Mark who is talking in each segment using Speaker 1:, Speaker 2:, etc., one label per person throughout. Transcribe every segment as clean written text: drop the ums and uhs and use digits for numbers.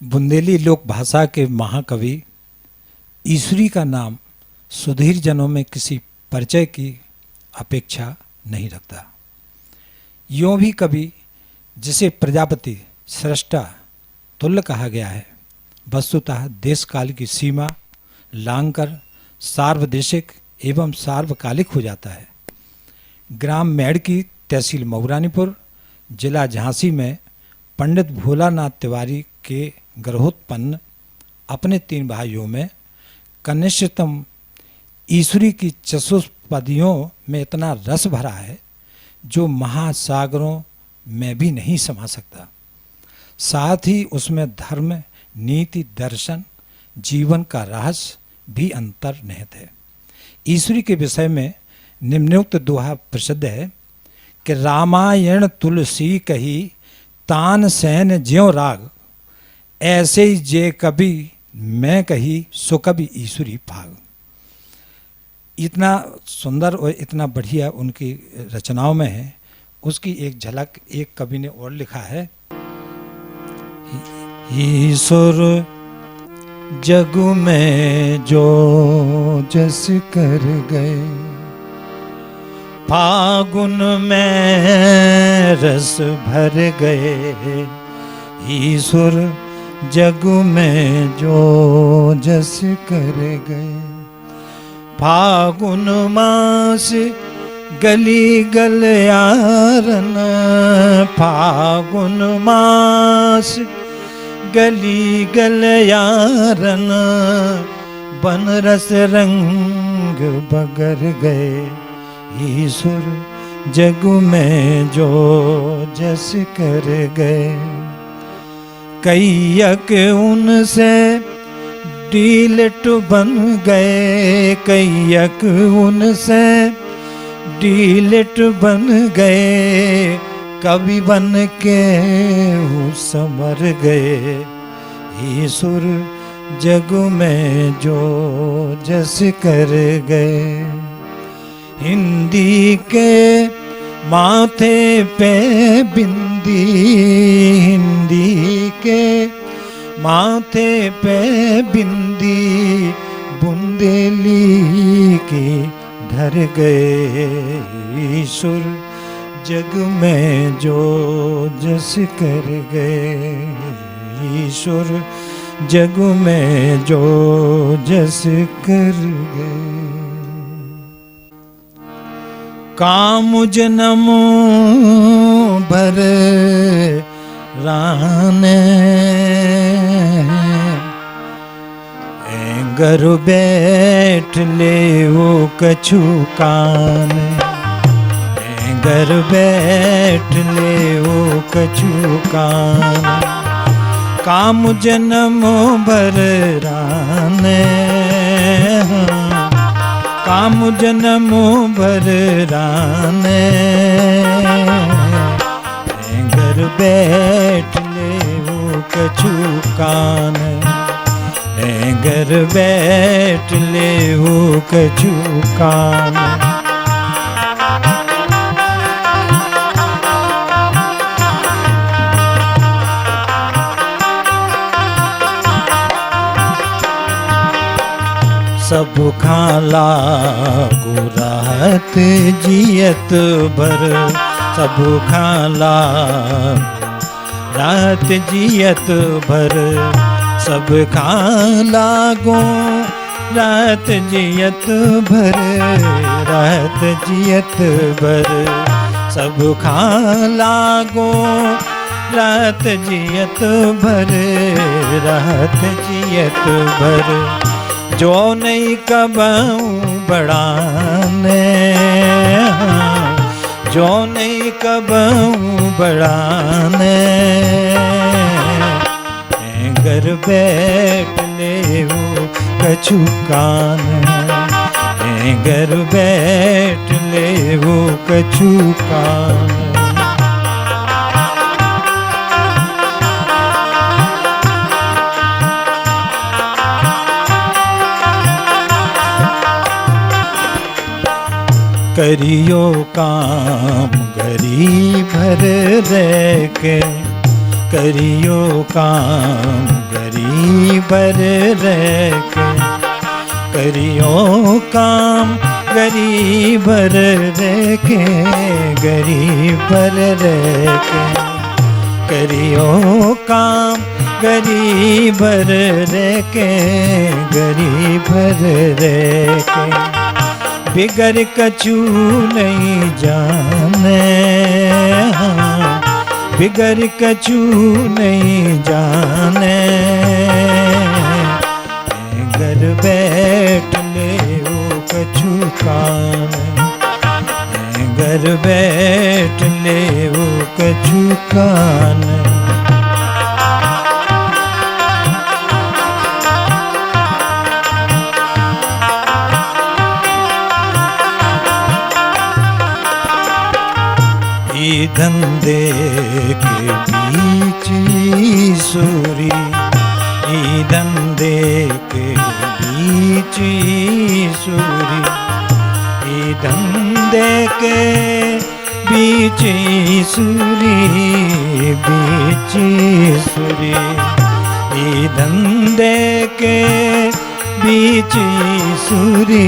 Speaker 1: बुंदेली लोक भाषा के महाकवि ईश्वरी का नाम सुधीर जनों में किसी परिचय की अपेक्षा नहीं रखता। यूँ भी कवि जिसे प्रजापति सृष्टा तुल्य कहा गया है, वस्तुतः देश काल की सीमा लांघकर सार्वदेशिक एवं सार्वकालिक हो जाता है। ग्राम मेड़की, तहसील मऊरानीपुर, जिला झांसी में पंडित भोलानाथ तिवारी के गर्भोत्पन्न अपने 3 भाइयों में कनिष्ठतम ईश्वरी की चतुष्पदियों में इतना रस भरा है जो महासागरों में भी नहीं समा सकता। साथ ही उसमें धर्म, नीति, दर्शन, जीवन का रहस्य भी अंतर्निहित है। ईश्वरी के विषय में निम्नोक्त दोहा प्रसिद्ध है कि रामायण तुलसी कही तान सैन ज्यों राग, ऐसे ही जे कभी मैं कही सो कभी ईश्वरी भाग। इतना सुंदर और इतना बढ़िया उनकी रचनाओं में है। उसकी एक झलक एक कवि ने और लिखा है। ईश्वर जग में जो जस कर गए, फागुन में रस भर गए। ईश्वर जग में जो जस कर गए, फागुन मास गली गल यारन। फागुन मास गली गल यारन, बन रस रंग बगर गए। ईश्वर जग में जो जस कर गए, कैयक उनसे डीलट बन गए। कैयक उनसे डीलट बन गए, कवि बन के समर गए। ईश्वर जग में जो जस कर गए, हिंदी के माथे पे बिंदी। हिंदी के माथे पे बिंदी, बुंदेली की धर गए। ईश्वर जग में जो जस कर गए, ईश्वर जग में जो जस कर गए। काम जन्म भर राने, घर बैठ ले वो कछु कान। घर बैठ ले वो कछु कान, काम जन्म भर राने। काम जन्म भर राने, घर बैठ ले वो कछु कान। घर बैठ ले वो कछु कान। सब खाला गुराहत जियत भर। सब खाला रात जियत भर। सब खाला गो रात जियत भर। रात जियत भर। सब खाला गो रात जियत भर। रात जियत भर। जो नहीं कबाऊं बढ़ाने, जो नहीं कबाऊं बढ़ाने। घर बैठ ले वो कछु कान। घर बैठ ले वो कछु कान। करियो काम घरी भर रह के। करियो काम गरीबर रह के, करियो काम गरीबर रह के, गरीबर रह के, करियो काम गरीबर रह के, गरीबर रह के। बिगर कछु नहीं जाने, बिगर कछु नहीं जाने, घर बैठ ले वो कछु कान, घर बैठ ले वो कछु कान। धंधे के बीच सूरी, धंधे के बीच सूरी, धंधे के बीच सूरी, बीच सूरी, धंधे के बीच सूरी,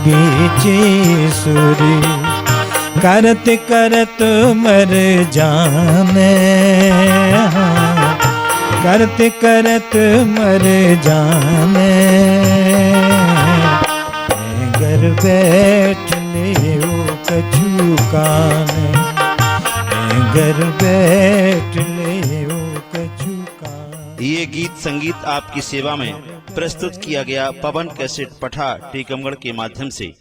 Speaker 1: बीच सूरी। करत करत मर जाने, करत करत मर जाने, घर बैठ ले वो कछु कान, घर बैठ ले वो कछु कान।
Speaker 2: ये गीत संगीत आपकी सेवा में प्रस्तुत किया गया पवन कैसेट पठा टीकमगढ़ के माध्यम से।